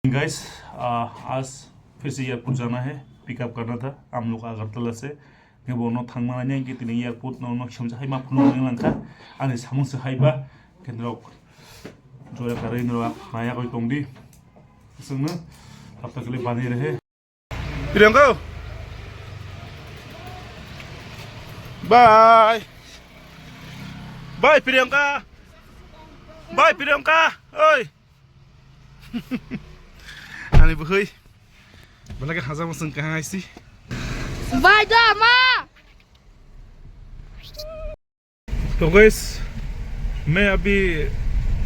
Guys आज फिर से एयरपोर्ट जाना है, पिकअप करना था हम लोग अगरतला से। बोनो थांगमाने कि तिनी एयरपोर्ट नो क्षमजा हाइमा फुनो लांखा आंनि सामुंसो हाइबा केन्द्र जोया कारै नो माया कोई तोंदी जोंनो अब तक ले बानी रहे प्रियंका बाय बाय प्रियंका ओय Ani buhay, balaga hazam masang kहाँ ऐसी? Bye dama. तो गाइस मैं अभी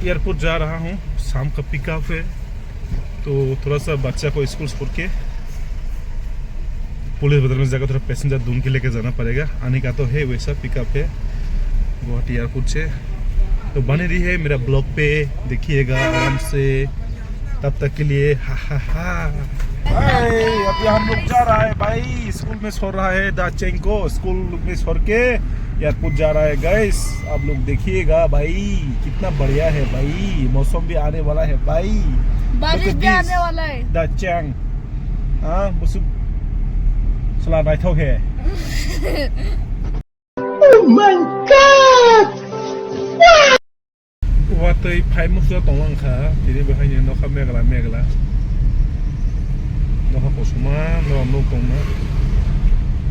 एयरपोर्ट जा रहा हूँ, शाम का पिकअप है। तो थोड़ा सा बच्चा को स्कूल छोड़ के पुलिस बदल में जाकर थोड़ा पैसेंजर ढूंढ के लेके जाना पड़ेगा। आने का तो है, वैसा पिकअप है गुवाहाटी एयरपोर्ट से। तो बने रही है मेरा ब्लॉग पे, देखिएगा आराम से। तब तक के लिए हा हा हा। अभी हम लोग जा रहा है भाई, स्कूल में छोड़ रहा है दाचेंग को, स्कूल में छोड़ के एयरपोर्ट जा रहा है गाइस। आप लोग देखिएगा भाई, कितना बढ़िया है भाई, मौसम भी आने वाला है भाई, बारिश भी आने वाला है। दाचेंग हाँ मुझे सलाह नहीं था है। Oh my God! Watai pai musuh tolong kah, jadi bahaya no kah megala, no kah kosuma, no amuk tongma,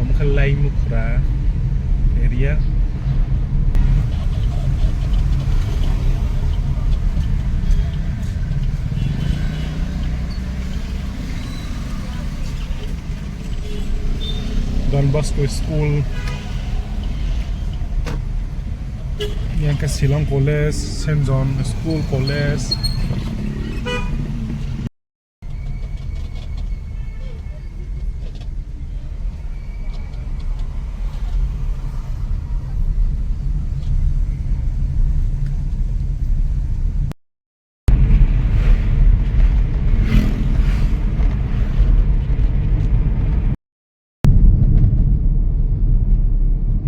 amuk kalai mukra, area. Don Bosco School. Yang ke Silang College, St. John School College.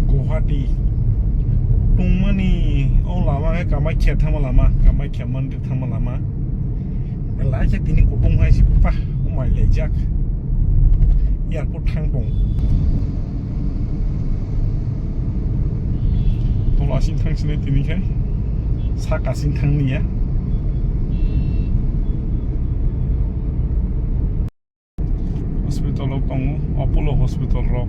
Guwahati. Tungmani lama ke Kamakya thama lama, Kamakya mandir thama lama. Elajak tini kutung hai sipa, umai lejak. Airport thang tong. Tolasin thang sini tini kai, sakasin thang ni ya. Hospital lok tong, Apollo Hospital lok.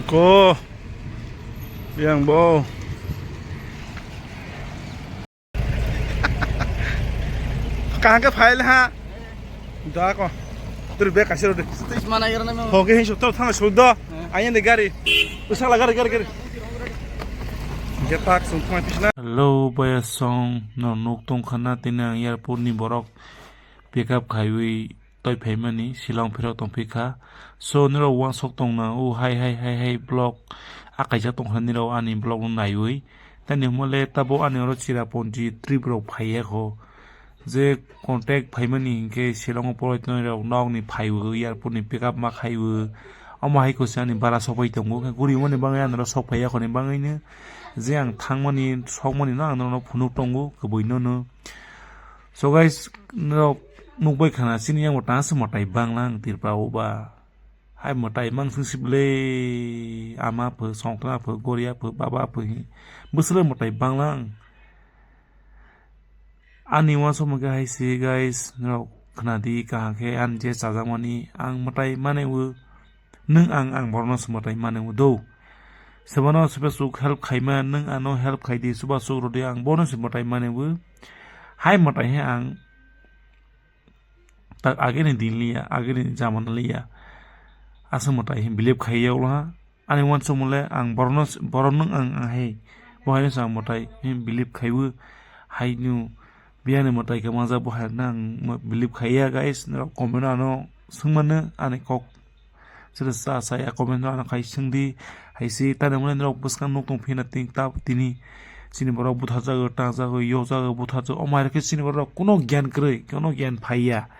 Cô Biang Bo कहाँ के file हाँ दा को तेरे bag कैसे रोटे मना करना मैं हो गए हैं शुद्ध थाना शुद्ध आये ने गाड़ी उसे लगा कर get back some point पिछला hello boy song no nuk tong khana tina airport ni borok pick up khaiwi toy phaimani Shillong phiro tong phika so niro wan sok tong na o hai block akaija tong haniro ani block no naiwi tani mole tabo ani ro chira ponji trip ro phaiya ko जे contact phaimani ke Shillong point no ro nong ni phaiwi airport ni pick up ma khaiwi amai ko sani bara sobai tongo guri mone bangai ro sok phaiya ko ni bangai ne जे आं थांमोनी सकमोनी ना आं नो फुनुक टंगो कबैनो नो so guys no mukbai khana sini yang wata se matai banglang tirpa oba hai matai mang singsible ama phe songtra phe goria phe baba phe busle matai banglang ani wa so maga hai se guys no khana di ka ke an je chajamani ang matai mane wu nung ang borno se matai mane wu do sebana suba suk help khaima nung ano help khaidi suba suk rode ang bonus matai mane wu hai matai he ang tak आगे नहीं दिन लिया आगे नहीं जामन लिया आसम मताई हम believe खाइए उल्हा आने वन समूले आं बरनों आं है बहाय सांग मताई हम believe खाइबो हाइन्यू biani matai ka maja bo hai nang believe khaya guys no comment ano sungmane ane kok sira sa sa ya comment ano khai singdi haisi tane mun no buskan nok tong phina ting ta tini sini borok butha jago ta jago yo jago butha jago omar ke sini borok kono gyan krei kono gyan phaiya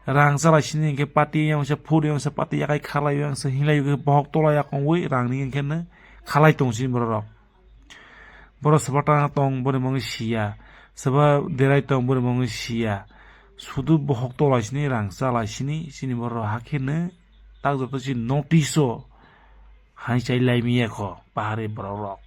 rang sala sini ke pati yang se phur yang se pati yakai khalai yang se hilai ke bahok tola ya kongwi rang ni ke na khalai tong sini borok borok sabata tong bore mong sia saba derai tong bore mong sia sudu bahok tola sini rang sala sini sini borok hakene tak joto si notiso hai chai lai mi ko pahare borok